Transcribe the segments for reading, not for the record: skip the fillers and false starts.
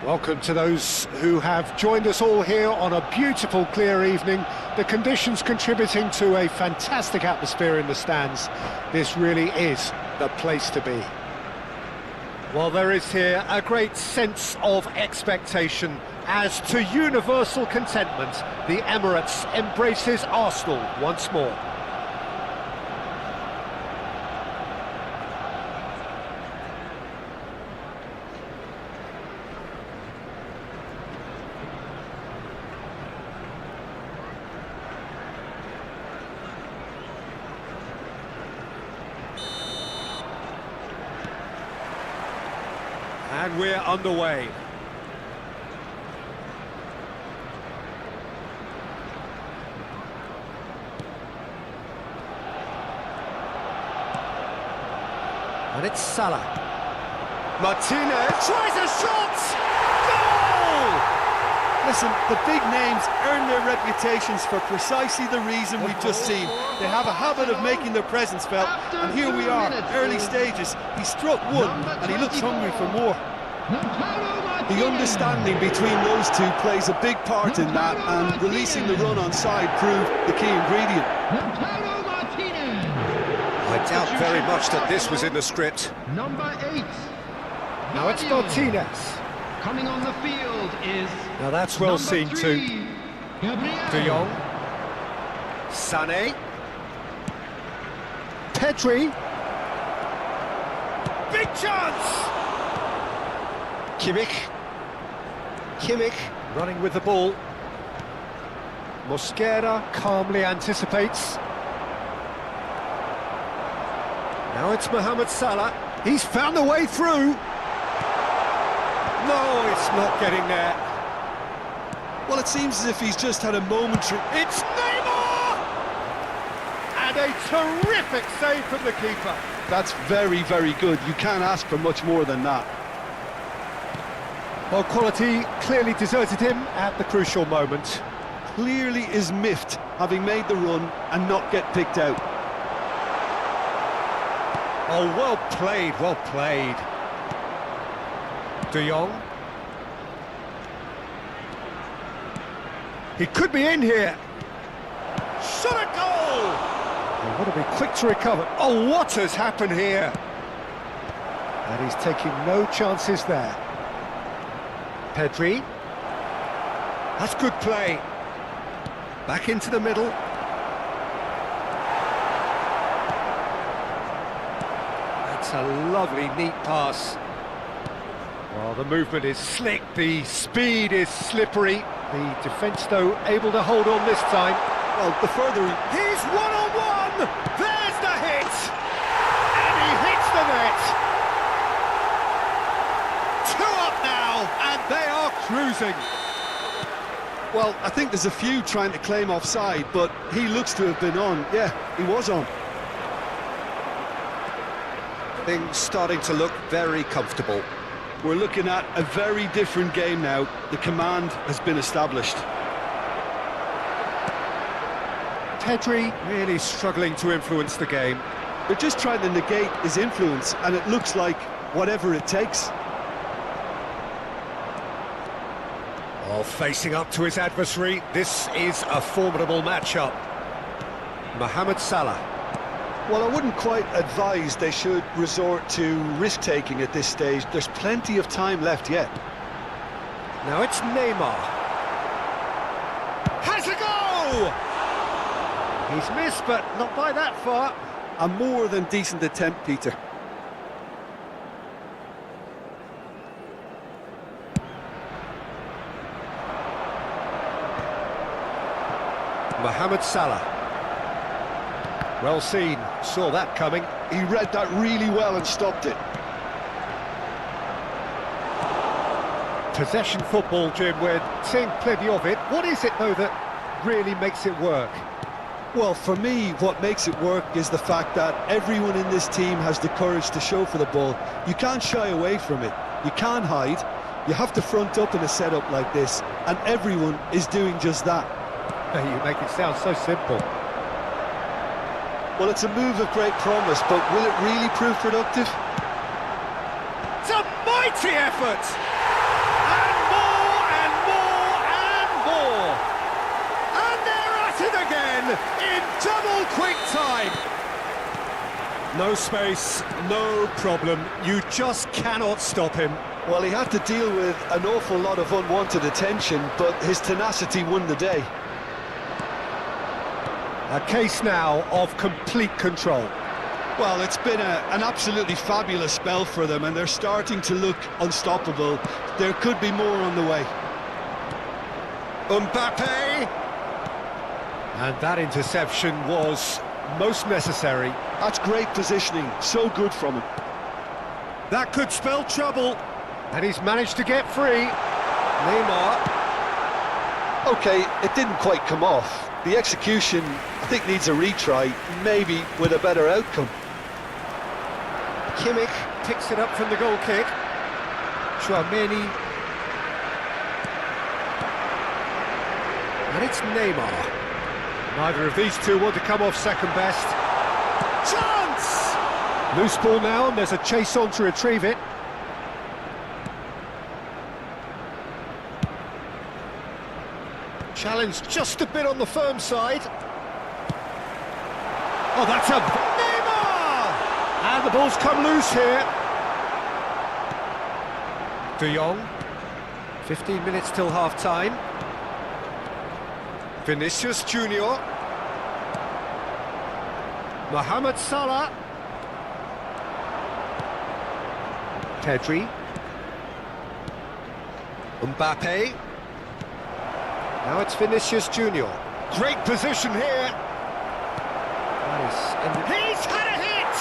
Welcome to those who have joined us all here on a beautiful, clear evening. The conditions contributing to a fantastic atmosphere in the stands. This really is the place to be. Well, there is here a great sense of expectation. As to universal contentment, the Emirates embraces Arsenal once more. And we're underway. And it's Salah. Martinez tries a shot! Goal! Listen, the big names earn their reputations for precisely the reason we've just seen. They have a habit of making their presence felt, and here we are, early stages. He struck one, and he looks hungry for more. The understanding between those two plays a big part in that, and releasing the run on side proved the key ingredient. I doubt very much that this was in the script. Number 8. Now it's Martinez. Coming on the field is... Now that's well seen too. De Jong. Sané. Pedri. Big chance! Kimmich running with the ball. Mosquera calmly anticipates. Now it's Mohamed Salah. He's found a way through. No, it's not getting there. Well, it seems as if he's just had a momentary... It's Neymar! And a terrific save from the keeper. That's very, very good. You can't ask for much more than that. Well, quality clearly deserted him at the crucial moment. Clearly is miffed, having made the run and not get picked out. Oh, well played, well played. De Jong. He could be in here. Shot a goal! He's got to be quick to recover. Oh, what has happened here? And he's taking no chances there. Pedri. That's good play. Back into the middle. That's a lovely, neat pass. Well, the movement is slick, the speed is slippery. The defence, though, able to hold on this time. Well, the further... He's one-on-one! There's the hit! And he hits the net! 2 up now, and they are cruising. Well, I think there's a few trying to claim offside, but he looks to have been on. Yeah, he was on. Things starting to look very comfortable. We're looking at a very different game now. The command has been established. Pedri really struggling to influence the game. They're just trying to negate his influence, and it looks like whatever it takes. Oh, facing up to his adversary, this is a formidable matchup. Mohamed Salah. Well, I wouldn't quite advise they should resort to risk-taking at this stage. There's plenty of time left yet. Now it's Neymar. Has a go! He's missed, but not by that far. A more than decent attempt, Peter. Mohamed Salah. Well seen, saw that coming. He read that really well and stopped it. Possession football, Jim, we're seeing plenty of it. What is it, though, that really makes it work? Well, for me, what makes it work is the fact that everyone in this team has the courage to show for the ball. You can't shy away from it. You can't hide. You have to front up in a setup like this, and everyone is doing just that. You make it sound so simple. Well, it's a move of great promise, but will it really prove productive? It's a mighty effort! And in double quick time. No space, no problem. You just cannot stop him. Well, he had to deal with an awful lot of unwanted attention, but his tenacity won the day. A case now of complete control. Well, it's been an absolutely fabulous spell for them, and they're starting to look unstoppable. There could be more on the way. Mbappe! And that interception was most necessary. That's great positioning, so good from him. That could spell trouble. And he's managed to get free. Neymar. Okay, it didn't quite come off. The execution, I think, needs a retry, maybe with a better outcome. Kimmich picks it up from the goal kick. Chouameni. And it's Neymar. Neither of these two want to come off second best. Chance! Loose ball now, and there's a chase on to retrieve it. Challenge just a bit on the firm side. Oh, that's a... Neymar! And the ball's come loose here. De Jong. 15 minutes till half-time. Vinicius Junior. Mohamed Salah. Pedri. Mbappe. Now it's Vinicius Junior. Great position here. Nice. And he's had a hit!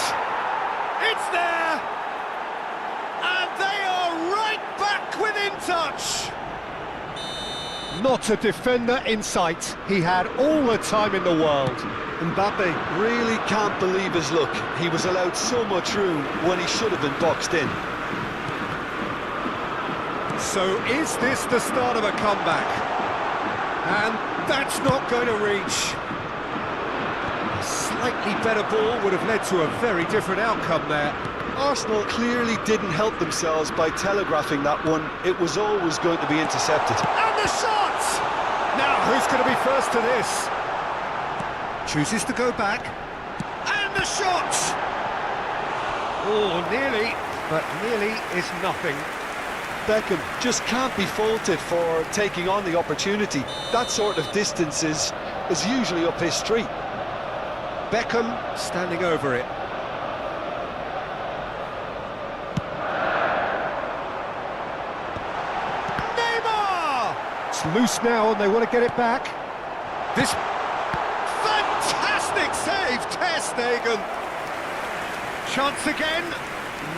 It's there! And they are right back within touch! Not a defender in sight. He had all the time in the world. Mbappe really can't believe his luck. He was allowed so much room when he should have been boxed in. So is this the start of a comeback? And that's not going to reach. A slightly better ball would have led to a very different outcome there. Arsenal clearly didn't help themselves by telegraphing that one. It was always going to be intercepted. And the shot! Now, who's going to be first to this? Chooses to go back. And the shot! Oh, nearly, but nearly is nothing. Beckham just can't be faulted for taking on the opportunity. That sort of distance is usually up his street. Beckham standing over it. Neymar! It's loose now and they want to get it back. This fantastic save, Ter Stegen. Chance again?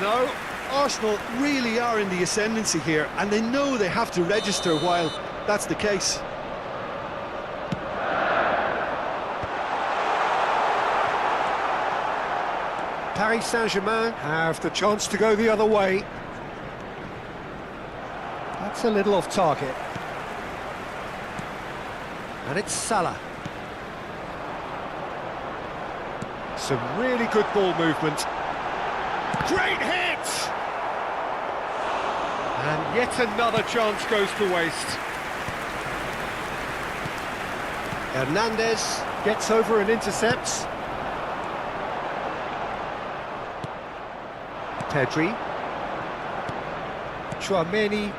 No. Arsenal really are in the ascendancy here, and they know they have to register while that's the case. Paris Saint-Germain have the chance to go the other way. That's a little off target. And it's Salah. Some really good ball movement. Great hit! And yet another chance goes to waste. Hernandez gets over and intercepts. Pedri. Chouameni.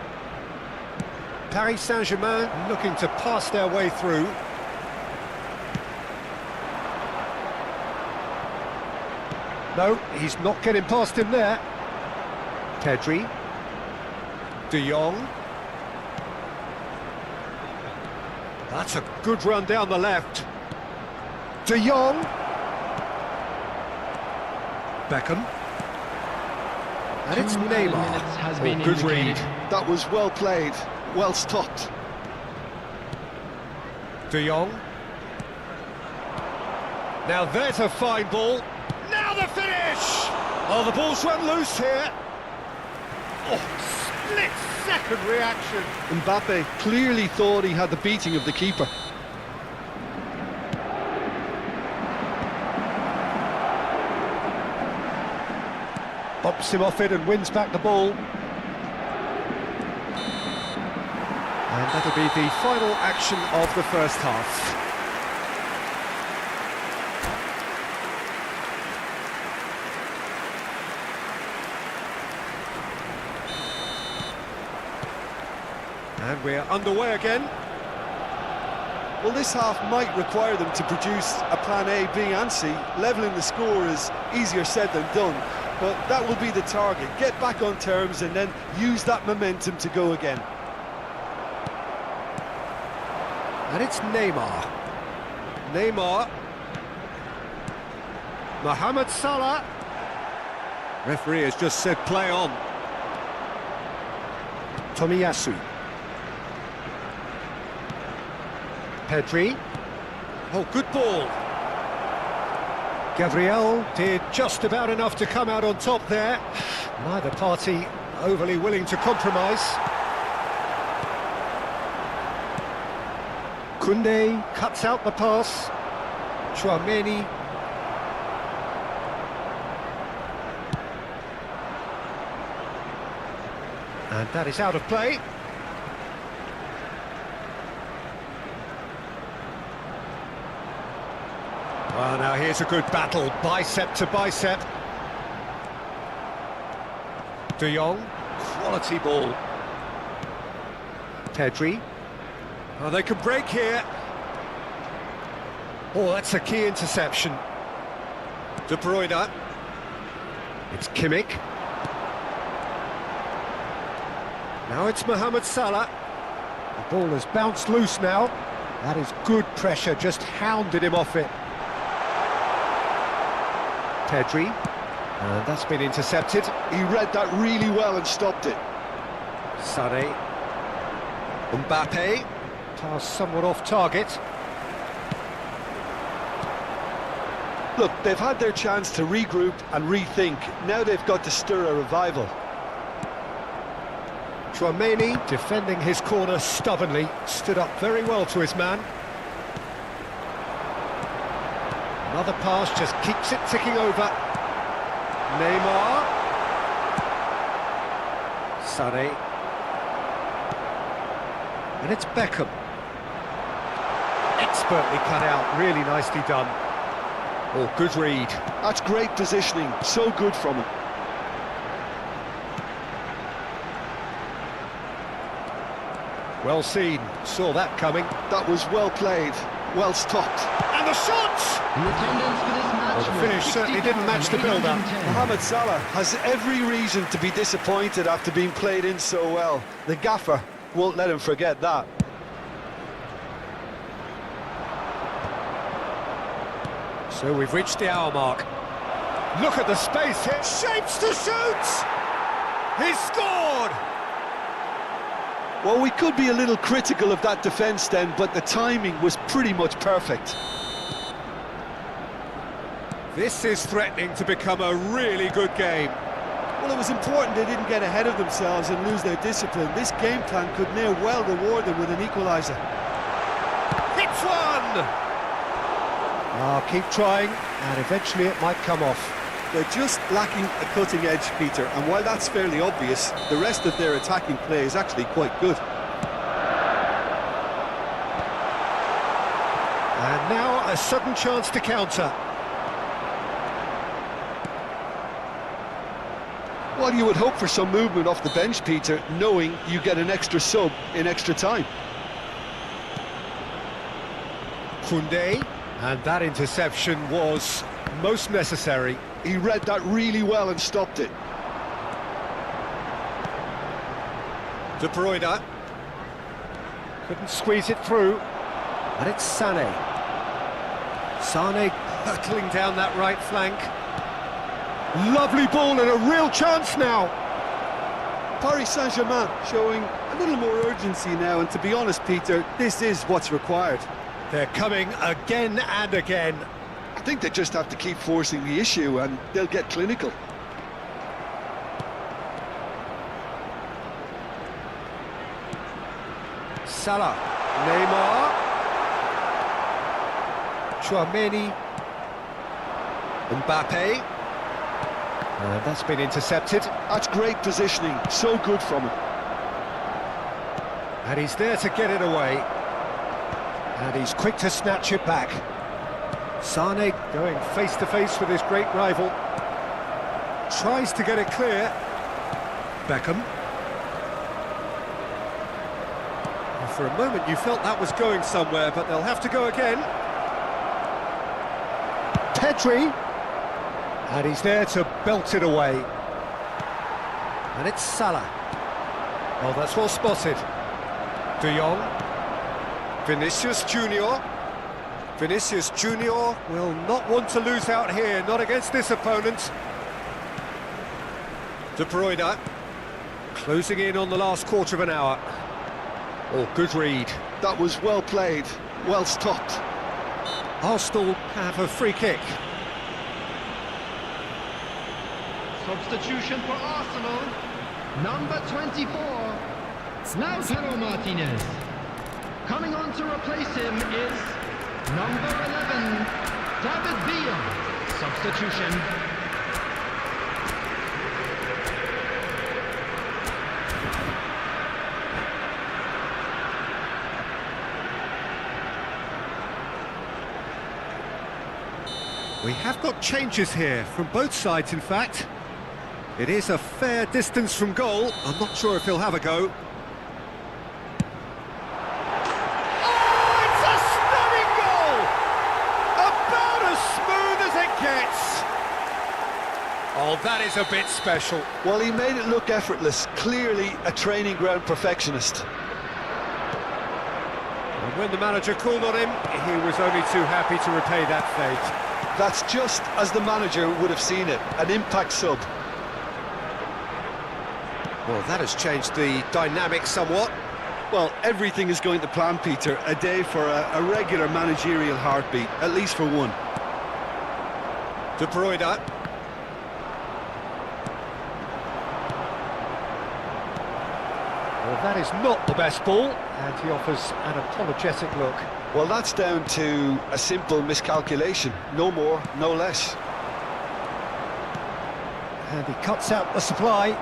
Paris Saint-Germain looking to pass their way through. No, he's not getting past him there. Pedri. De Jong. That's a good run down the left. De Jong. Beckham. And it's Neymar. Good read. That was well played, well stopped. De Jong. Now there's a fine ball. Now the finish! Oh, the ball's run loose here. Oh, split-second reaction. Mbappe clearly thought he had the beating of the keeper. Bumps him off it and wins back the ball. And that'll be the final action of the first half. And we're underway again. Well, this half might require them to produce a plan A, B and C. Levelling the score is easier said than done, but that will be the target. Get back on terms and then use that momentum to go again. And it's Neymar. Neymar. Mohamed Salah. Referee has just said play on. Tomiyasu. Pedri. Oh, good ball. Gabriel did just about enough to come out on top there. Neither party overly willing to compromise. Koundé cuts out the pass. Chouameni. And that is out of play. Well, now here's a good battle, bicep to bicep. De Jong, quality ball. Pedri. Oh, they could break here. Oh, that's a key interception. De Bruyne. It's Kimmich. Now it's Mohamed Salah. The ball has bounced loose now. That is good pressure, just hounded him off it. Pedri, and that's been intercepted. He read that really well and stopped it. Sané. Mbappe, pass somewhat off target. Look, they've had their chance to regroup and rethink. Now they've got to stir a revival. Chouameni, defending his corner stubbornly, stood up very well to his man. Another pass just keeps it ticking over. Neymar. Sané. And it's Beckham. Expertly cut out, really nicely done. Oh, good read. That's great positioning, so good from him. Well seen, saw that coming. That was well played, well stopped. And the shot! The attendance for this match Well, the finish certainly didn't match the build-up. Mohamed Salah has every reason to be disappointed after being played in so well. The gaffer won't let him forget that. So we've reached the hour mark. Look at the space here. Shapes to shoot! He's scored! Well, we could be a little critical of that defence then, but the timing was pretty much perfect. This is threatening to become a really good game. Well, it was important they didn't get ahead of themselves and lose their discipline. This game plan could now well reward them with an equaliser. Hits one! Keep trying, and eventually it might come off. They're just lacking a cutting edge, Peter, and while that's fairly obvious, the rest of their attacking play is actually quite good. And now a sudden chance to counter. Well, you would hope for some movement off the bench, Peter, knowing you get an extra sub in extra time. Koundé, and that interception was most necessary. He read that really well and stopped it. De Bruyne. Couldn't squeeze it through. And it's Sané. Sané hurtling down that right flank. Lovely ball and a real chance now. Paris Saint-Germain showing a little more urgency now, and to be honest, Peter, this is what's required. They're coming again and again. I think they just have to keep forcing the issue and they'll get clinical. Salah, Neymar, Chouameni, Mbappe, and that's been intercepted. That's great positioning, so good from him. And he's there to get it away. And he's quick to snatch it back. Sané going face-to-face with his great rival. Tries to get it clear. Beckham. For a moment you felt that was going somewhere, but they'll have to go again. Pedri. And he's there to belt it away. And it's Salah. Oh, that's well spotted. De Jong. Vinicius Junior. Vinicius Junior will not want to lose out here, not against this opponent. De Bruyne. Closing in on the last quarter of an hour. Oh, good read. That was well played, well stopped. Arsenal have a free kick. Substitution for Arsenal. Number 24, Lautaro Martinez. Coming on to replace him is number 11, David Villa. Substitution. We have got changes here, from both sides in fact. It is a fair distance from goal. I'm not sure if he'll have a go. Oh, it's a stunning goal! About as smooth as it gets. Oh, that is a bit special. Well, he made it look effortless, clearly a training ground perfectionist. And when the manager called on him, he was only too happy to repay that fate. That's just as the manager would have seen it, an impact sub. Well, that has changed the dynamic somewhat. Well, everything is going to plan, Peter. A day for a regular managerial heartbeat, at least for one. De Bruyne. Well, that is not the best ball, and he offers an apologetic look. Well, that's down to a simple miscalculation. No more, no less. And he cuts out the supply.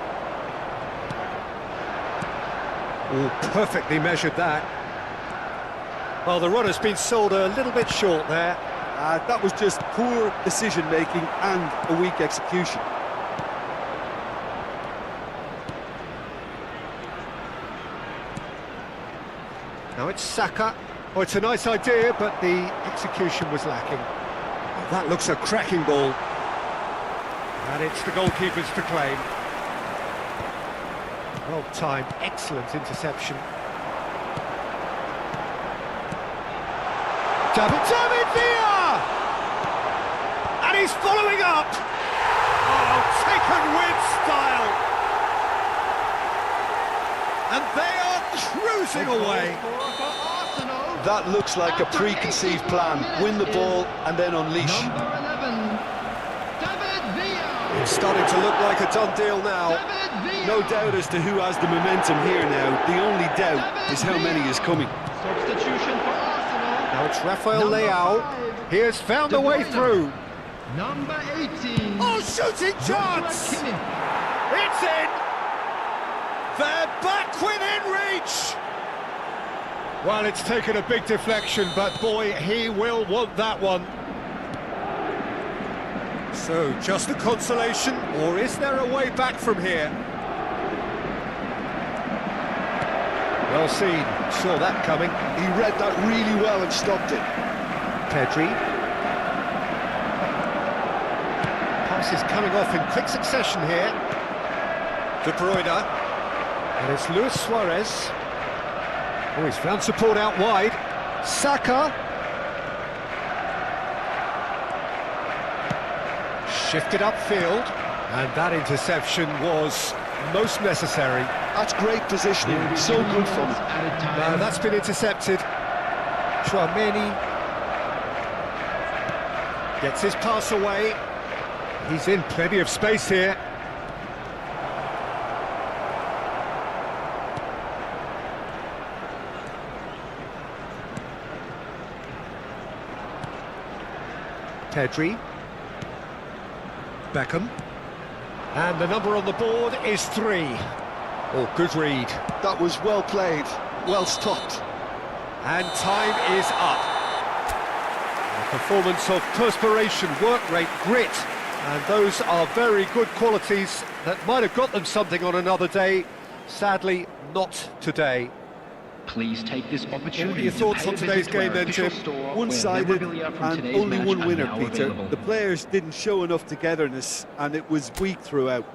Oh, perfectly measured that. Well, the run has been sold a little bit short there. That was just poor decision-making and a weak execution. Now it's Saka. Oh, it's a nice idea, but the execution was lacking. Oh, that looks a cracking ball. And it's the goalkeeper's to claim. Well timed, excellent interception. David Villa! And he's following up! Oh, taken with style! And they are cruising away. That looks like a preconceived plan. Win the ball and then unleash. Number 11, David Villa. It's starting to look like a done deal now. No doubt as to who has the momentum here now. The only doubt is how many is coming. Substitution for Arsenal. Now it's Rafael Number Leao. 5, He has found De a way Bruyne. through. Number 18. Oh, shooting chance! Kimmich. It's in! They're back within reach! Well, it's taken a big deflection, but boy, he will want that one. So, just a consolation, or is there a way back from here? Well seen, saw that coming. He read that really well and stopped it. Pedri. Passes coming off in quick succession here. De Bruyne. And it's Luis Suarez. Oh, he's found support out wide. Saka. Shifted upfield. And that interception was most necessary. That's great positioning. So good from him. Added time. Now that's been intercepted. Chouameni gets his pass away. He's in plenty of space here. Pedri. Beckham. And the number on the board is 3. Oh, good read. That was well played, well stopped. And time is up. A performance of perspiration, work rate, grit. And those are very good qualities that might have got them something on another day. Sadly, not today. Please take this opportunity. What are your thoughts on today's game then, Tim? One-sided and only one winner, Peter. The players didn't show enough togetherness and it was weak throughout.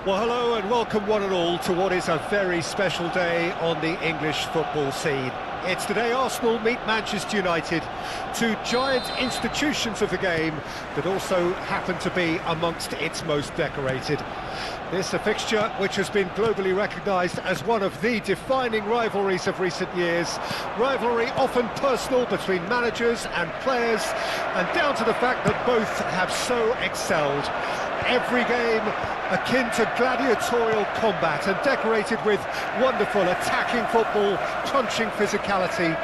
Well, hello and welcome one and all to what is a very special day on the English football scene. It's the day Arsenal meet Manchester United, two giant institutions of the game that also happen to be amongst its most decorated. This a fixture which has been globally recognised as one of the defining rivalries of recent years. Rivalry often personal between managers and players, and down to the fact that both have so excelled. Every game akin to gladiatorial combat and decorated with wonderful attacking football, punching physicality.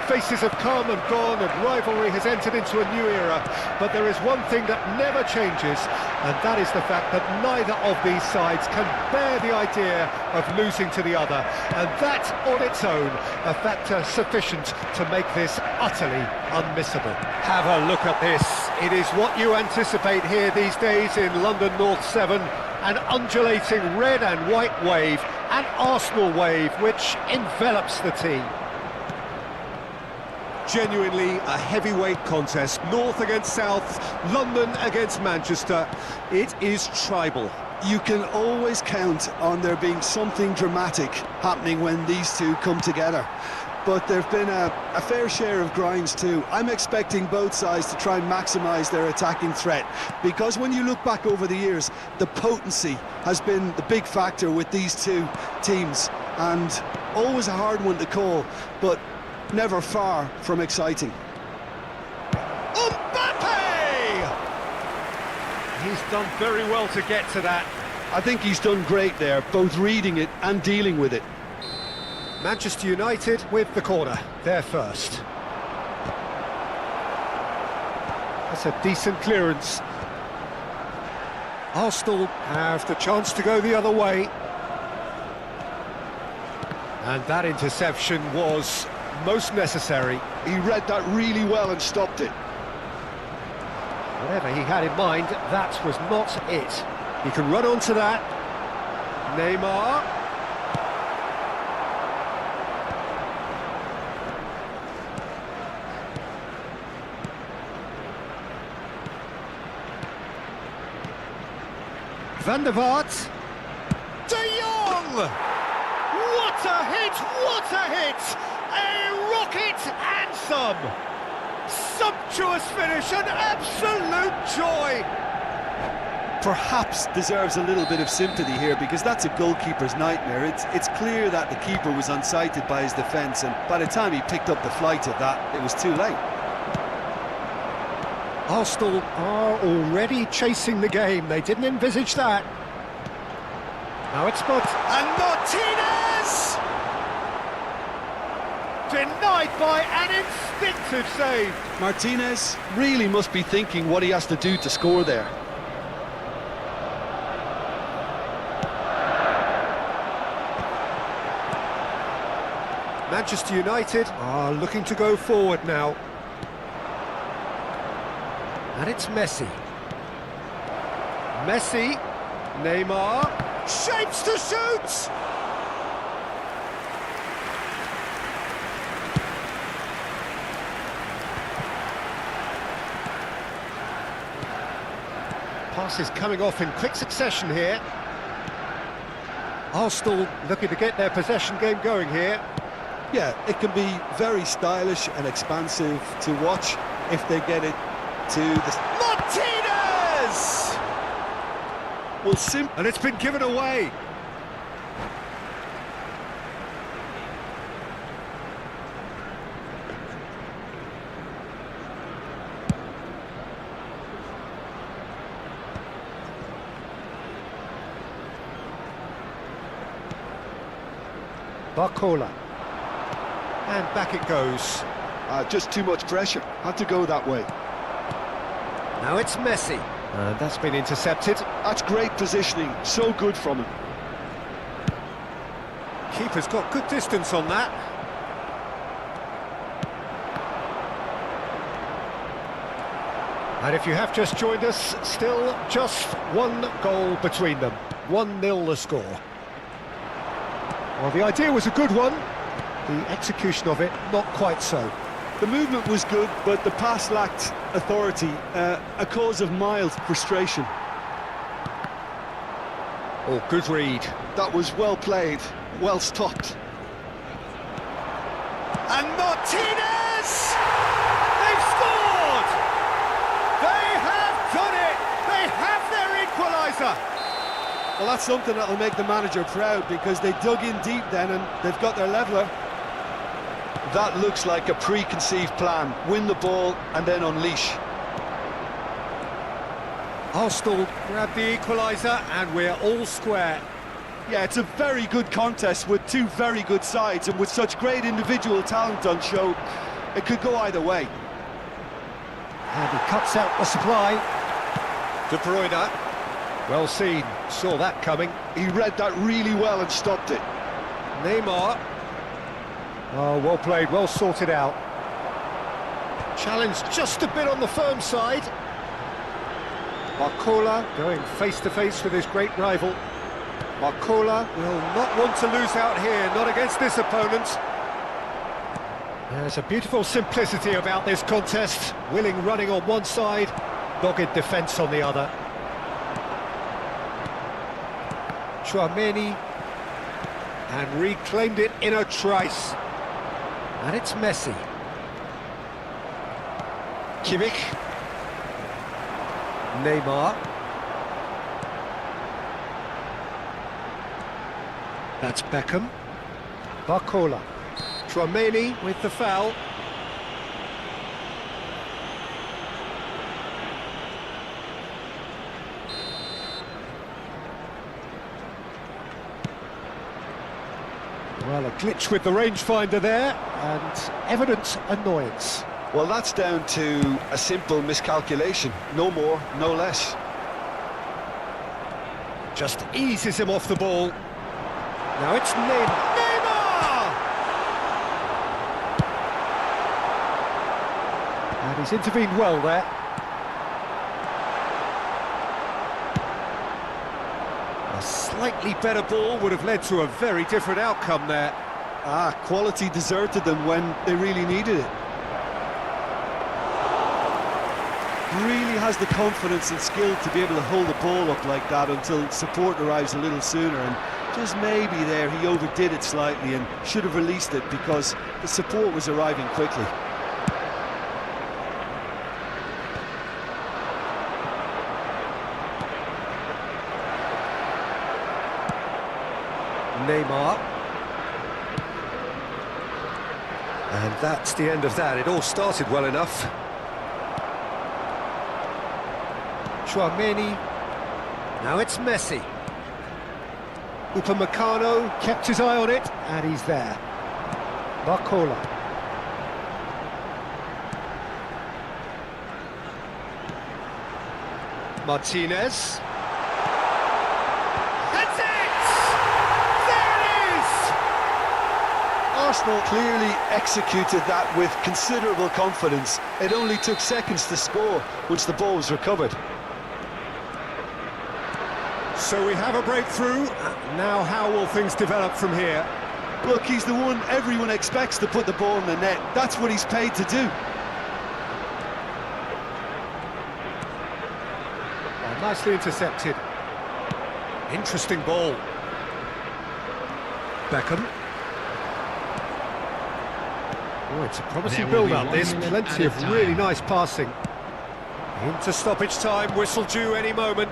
Faces have come and gone and rivalry has entered into a new era, but there is one thing that never changes, and that is the fact that neither of these sides can bear the idea of losing to the other, and that on its own a factor sufficient to make this utterly unmissable. Have a look at this. It is what you anticipate here these days in London North 7, an undulating red and white wave, an Arsenal wave which envelops the team. Genuinely a heavyweight contest, North against South, London against Manchester. It is tribal. You can always count on there being something dramatic happening when these two come together. but there have been a fair share of grinds too. I'm expecting both sides to try and maximise their attacking threat, because when you look back over the years, the potency has been the big factor with these two teams, and always a hard one to call, but never far from exciting. He's done very well to get to that. I think he's done great there, both reading it and dealing with it. Manchester United with the corner, they're first. That's a decent clearance. Arsenal have the chance to go the other way. And that interception was most necessary. He read that really well and stopped it. Whatever he had in mind, that was not it. He can run onto that. Neymar. Van der Vaart. De Jong! What a hit! What a hit! A rocket and some! Sumptuous finish, an absolute joy! Perhaps deserves a little bit of sympathy here, because that's a goalkeeper's nightmare. It's clear that the keeper was unsighted by his defence, and by the time he picked up the flight of that, it was too late. Arsenal are already chasing the game. They didn't envisage that. Now it's and Martinez! Denied by an instinctive save. Martinez really must be thinking what he has to do to score there. Manchester United are looking to go forward now. And it's Messi. Messi. Neymar. Shapes to shoot! Passes coming off in quick succession here. Arsenal looking to get their possession game going here. Yeah, it can be very stylish and expansive to watch if they get it to the... Martinez! Well, and it's been given away. Barcola. And back it goes. Just too much pressure. Had to go that way. Now it's Messi. That's been intercepted. That's great positioning. So good from him. Keeper's got good distance on that. And if you have just joined us, still just one goal between them. 1-0 the score. Well, the idea was a good one. The execution of it, not quite so. The movement was good, but the pass lacked authority, a cause of mild frustration. Oh, good read. That was well played, well stopped. And Martinez! They've scored! They have done it! They have their equaliser! Well, that's something that'll make the manager proud, because they dug in deep then and they've got their leveller. That looks like a preconceived plan. Win the ball and then unleash. Arsenal grab the equaliser and we're all square. Yeah, it's a very good contest with two very good sides, and with such great individual talent on show, it could go either way. And he cuts out the supply. De Bruyne. Well seen, saw that coming. He read that really well and stopped it. Neymar. Oh, well played, well sorted out. Challenged just a bit on the firm side. Barcola going face-to-face with his great rival. Barcola will not want to lose out here, not against this opponent. There's a beautiful simplicity about this contest. Willing running on one side, dogged defence on the other. Chouameni, and reclaimed it in a trice. And it's Messi. Kimmich. Neymar. That's Beckham. Barcola. Tchouaméni with the foul. Well, a glitch with the rangefinder there, and evident annoyance. Well, that's down to a simple miscalculation. No more, no less. Just eases him off the ball. Now it's Neymar! And he's intervened well there. A slightly better ball would have led to a very different outcome there. Quality deserted them when they really needed it. Really has the confidence and skill to be able to hold the ball up like that until support arrives a little sooner, and just maybe there he overdid it slightly and should have released it because the support was arriving quickly. Neymar. And that's the end of that. It all started well enough. Tchouaméni. Now it's Messi. Upamecano kept his eye on it, and he's there. Barcola. Martinez. That's it! There it is! Arsenal clearly executed that with considerable confidence. It only took seconds to score once the ball was recovered. So we have a breakthrough. Now how will things develop from here? Look, he's the one everyone expects to put the ball in the net. That's what he's paid to do. Oh, nicely intercepted. Interesting ball. Beckham. Oh, it's a promising build-up. There's plenty of really nice passing. Into stoppage time, whistle due any moment.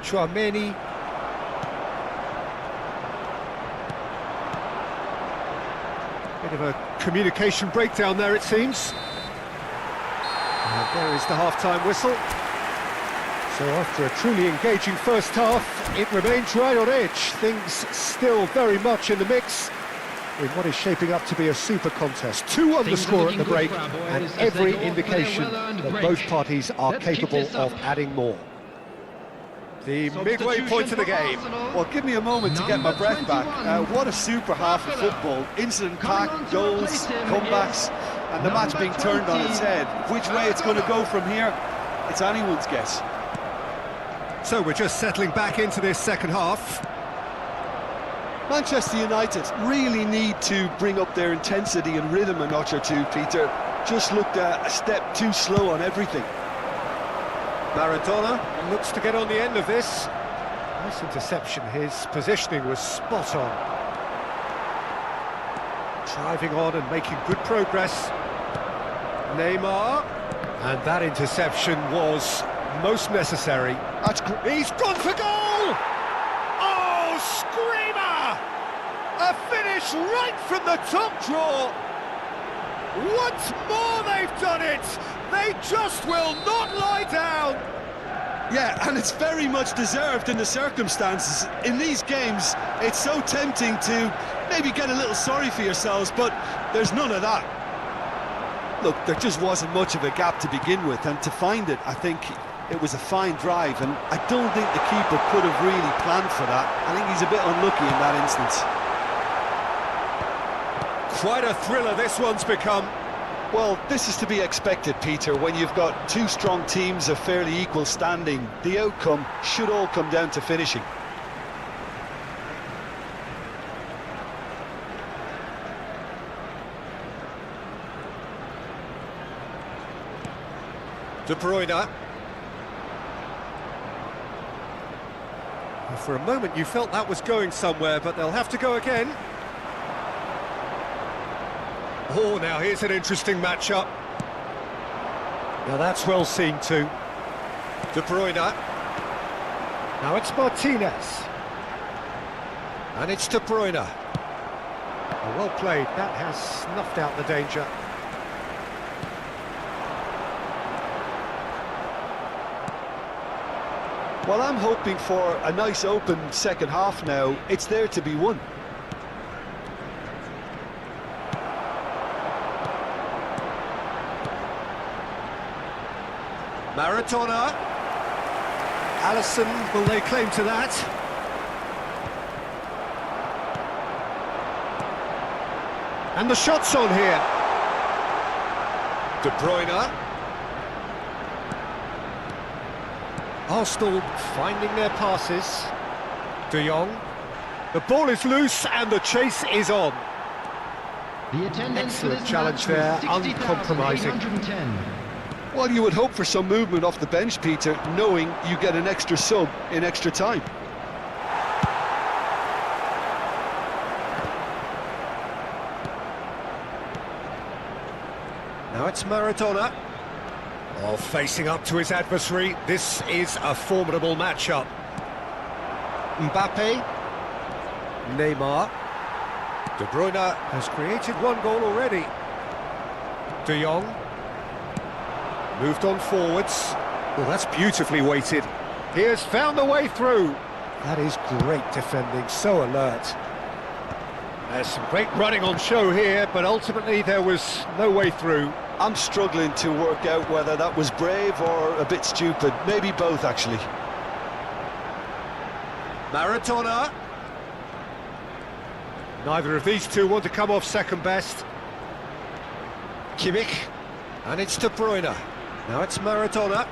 Tchouaméni. Bit of a communication breakdown there, it seems. And there is the half-time whistle. So after a truly engaging first half, it remains right on edge. Things still very much in the mix in what is shaping up to be a super contest. 2 on the score at the break, and every indication that both parties are capable of adding more. The midway point of the game. Well, give me a moment to get my breath back. What a super half of football. Incident-packed, goals, comebacks, and the match being turned on its head. Which way it's going to go from here, it's anyone's guess. So we're just settling back into this second half. Manchester United really need to bring up their intensity and rhythm a notch or two, Peter. Just looked a step too slow on everything. Maradona looks to get on the end of this. Nice interception, his positioning was spot on. Driving on and making good progress. Neymar. And that interception was most necessary. He's gone for goal! Oh, screamer! A finish right from the top draw. Once more they've done it! They just will not lie down! Yeah, and it's very much deserved in the circumstances. In these games, it's so tempting to maybe get a little sorry for yourselves, but there's none of that. Look, there just wasn't much of a gap to begin with, and to find it, I think it was a fine drive, and I don't think the keeper could have really planned for that. I think he's a bit unlucky in that instance. Quite a thriller this one's become. Well, this is to be expected, Peter. When you've got 2 strong teams of fairly equal standing, the outcome should all come down to finishing. De Bruyne. For a moment you felt that was going somewhere, but they'll have to go again. Oh, now here's an interesting matchup. Now that's well seen too. De Bruyne. Now it's Martinez. And it's De Bruyne. Oh, well played. That has snuffed out the danger. Well, I'm hoping for a nice open second half now. It's there to be won. Maradona. Alisson, will they claim to that? And the shot's on here. De Bruyne. Arsenal finding their passes. De Jong. The ball is loose and the chase is on. The attendance for Excellent this challenge match there, was uncompromising. 60,810. Well, you would hope for some movement off the bench, Peter, knowing you get an extra sub in extra time. Now it's Maradona. Oh, facing up to his adversary. This is a formidable matchup. Mbappe. Neymar. De Bruyne has created one goal already. De Jong. Moved on forwards. Well, that's beautifully weighted. He has found the way through. That is great defending, so alert. There's some great running on show here, but ultimately there was no way through. I'm struggling to work out whether that was brave or a bit stupid. Maybe both, actually. Maradona. Neither of these two want to come off second best. Kimmich. And it's De Bruyne. Now it's Maradona.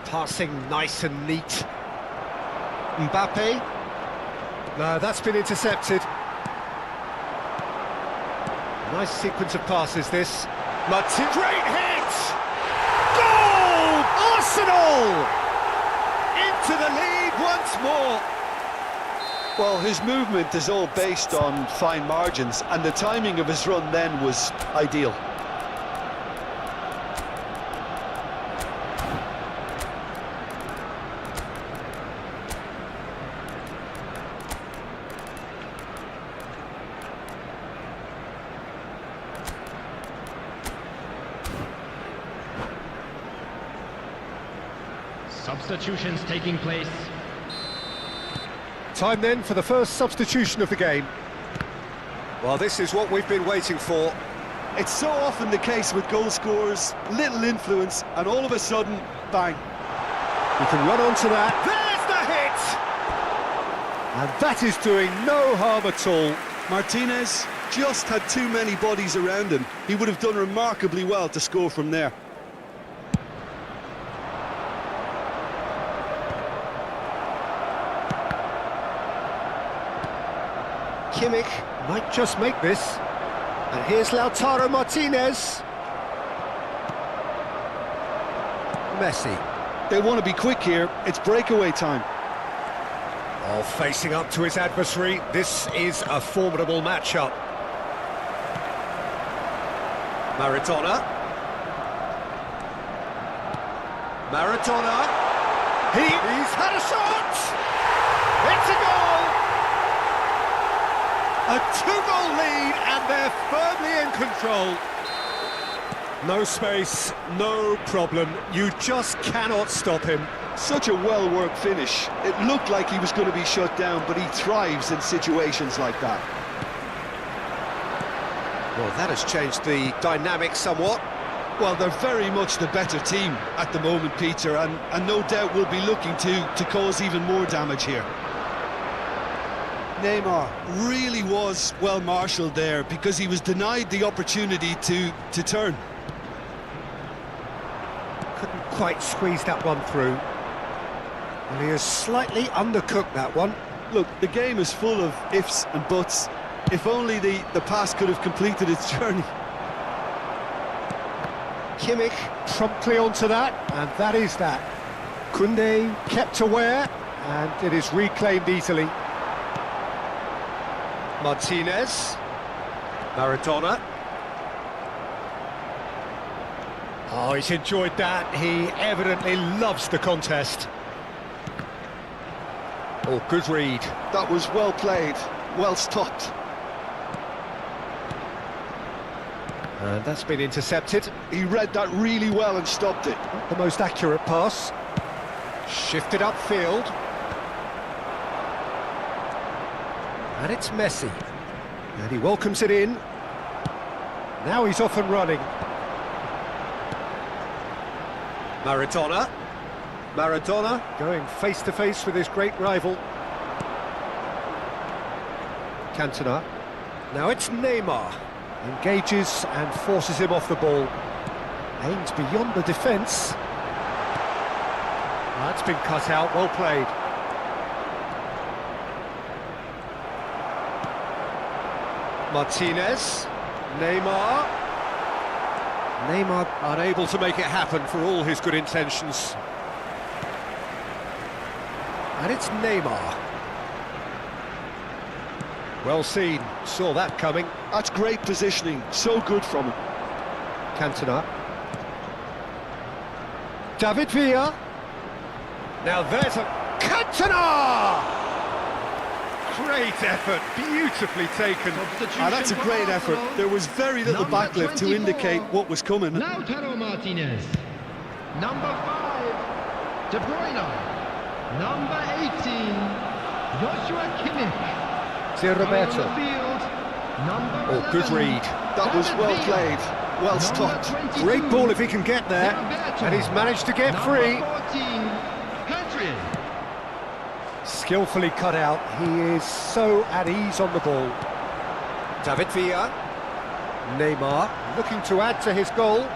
Passing nice and neat. Mbappe. No, that's been intercepted. Nice sequence of passes, this. Martin, great hit! Goal! Arsenal! Into the lead once more. Well, his movement is all based on fine margins, and the timing of his run then was ideal. Substitutions taking place. Time then for the first substitution of the game. Well, this is what we've been waiting for. It's so often the case with goal scorers, little influence, and all of a sudden, bang. You can run onto that. There's the hit! And that is doing no harm at all. Martinez just had too many bodies around him. He would have done remarkably well to score from there. Kimmich might just make this. And here's Lautaro Martinez. Messi. They want to be quick here. It's breakaway time. Oh, facing up to his adversary. This is a formidable matchup. Maradona. Maradona. He's had a shot! It's a goal! A two-goal lead, and they're firmly in control. No space, no problem. You just cannot stop him. Such a well-worked finish. It looked like he was going to be shut down, but he thrives in situations like that. Well, that has changed the dynamic somewhat. Well, they're very much the better team at the moment, Peter, and no doubt will be looking to cause even more damage here. Neymar really was well marshalled there because he was denied the opportunity to turn. Couldn't quite squeeze that one through. And he has slightly undercooked that one. Look, the game is full of ifs and buts. If only the pass could have completed its journey. Kimmich promptly onto that, and that is that. Koundé kept aware, and it is reclaimed easily. Martinez. Maradona. Oh, he's enjoyed that. He evidently loves the contest. Oh, good read. That was well played, well stopped. And that's been intercepted. He read that really well and stopped it. Not the most accurate pass. Shifted upfield. And it's Messi. And he welcomes it in. Now he's off and running. Maradona going face to face with his great rival. Cantona. Now it's Neymar. Engages and forces him off the ball. Aims beyond the defence. That's been cut out, well played. Martinez. Neymar unable to make it happen for all his good intentions. And it's Neymar. Well seen, saw that coming. That's great positioning, so good from him. Cantona. David Villa. Now there's a... Cantona! Great effort, beautifully taken. That's a great effort. There was very little backlift to indicate what was coming. Lautaro Martinez. Number 5, De Bruyne. Number 18, Joshua Kimmich. Roberto. Oh, good read. That was well played, well stopped. Great ball if he can get there. And he's managed to get free. Skillfully cut out. He is so at ease on the ball. David Villa. Neymar looking to add to his goal.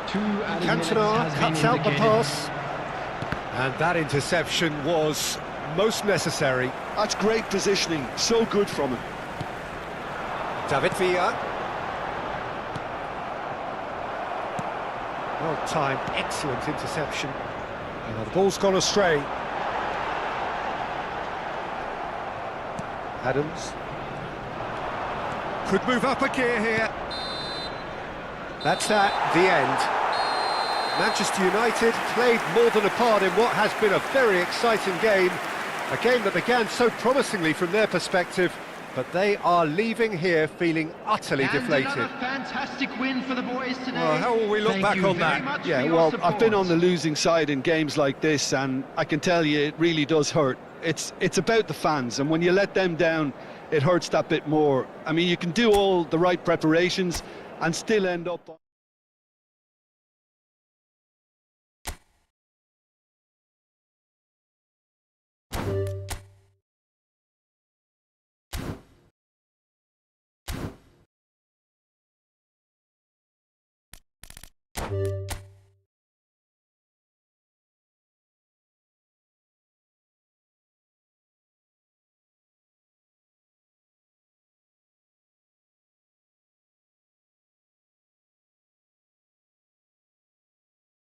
Cantona cuts out the pass. And that interception was most necessary. That's great positioning, so good from him. David Villa. Well timed, excellent interception. Now the ball's gone astray. Adams. Could move up a gear here. That's that, the end. Manchester United played more than a part in what has been a very exciting game. A game that began so promisingly from their perspective, but they are leaving here feeling utterly deflated. Another fantastic win for the boys today. Well, how will we look back on that? Yeah, well, I've been on the losing side in games like this, and I can tell you it really does hurt. It's about the fans, and when you let them down, it hurts that bit more. I mean, you can do all the right preparations and still end up...